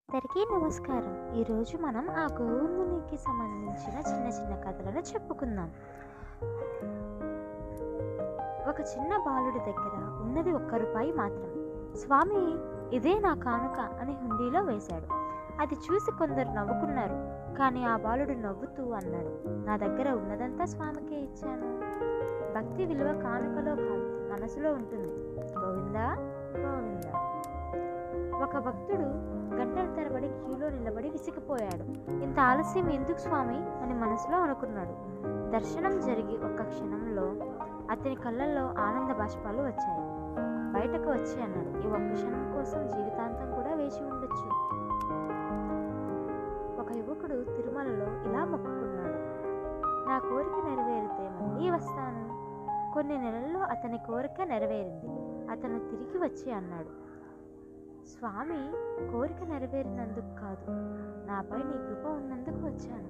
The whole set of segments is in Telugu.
అందరికీ నమస్కారం. ఈరోజు మనం ఆ గోవిందునికి సంబంధించిన చిన్న చిన్న కథలను చెప్పుకుందాం. ఒక చిన్న బాలుడి దగ్గర ఉన్నది ₹1 మాత్రం. స్వామి, ఇదే నా కానుక అని హుండీలో వేశాడు. అది చూసి కొందరు నవ్వుకున్నారు. కానీ ఆ బాలుడు నవ్వుతూ అన్నాడు, నా దగ్గర ఉన్నదంతా స్వామికే ఇచ్చాను. భక్తి విలువ కానుకలో కాదు, మనసులో ఉంటుంది. గోవిందా గోవిందా. ఒక భక్తుడు గంటల తరబడి క్యూలో నిలబడి విసిగిపోయాడు. ఇంత ఆలస్యం ఎందుకు స్వామి అని మనసులో అనుకున్నాడు. దర్శనం జరిగి ఒక్క క్షణంలో అతని కళ్ళల్లో ఆనంద బాష్పాలు వచ్చాయి. బయటకు వచ్చి అన్నాడు, ఈ ఒక్క క్షణం కోసం జీవితాంతం కూడా వేచి ఉండొచ్చు. ఒక యువకుడు తిరుమలలో ఇలా మొక్కుకున్నాడు, నా కోరిక నెరవేరితే మళ్ళీ వస్తాను. కొన్ని నెలల్లో అతని కోరిక నెరవేరింది. అతను తిరిగి వచ్చి అన్నాడు, స్వామి, కోరిక నెరవేరినందుకు కాదు, నాపై నీ కృప ఉన్నందుకు వచ్చాను.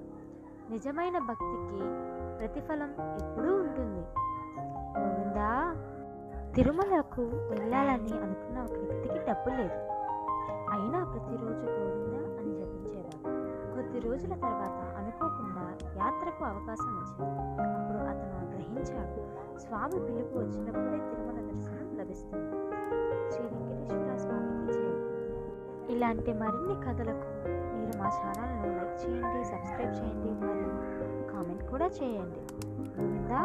నిజమైన భక్తికి ప్రతిఫలం ఎప్పుడూ ఉంటుంది. గోవిందా. తిరుమలకు వెళ్ళాలని అనుకున్న ఒక వ్యక్తికి డబ్బు లేదు. అయినా ప్రతిరోజు గోవిందా అని జపించేవాడు. కొద్ది రోజుల తర్వాత అనుకోకుండా యాత్రకు అవకాశం వచ్చింది. అప్పుడు అతను గ్రహించాడు, స్వామి పిలుపు వచ్చినప్పుడే తిరుమల దర్శనం లభిస్తుంది. శ్రీ వెంకటేశ్వర స్వామికి జై. ఇలాంటి మరిన్ని కథలకు మీరు మా ఛానల్ను లైక్ చేయండి, సబ్స్క్రైబ్ చేయండి, మరియు కామెంట్ కూడా చేయండి. గోవిందా.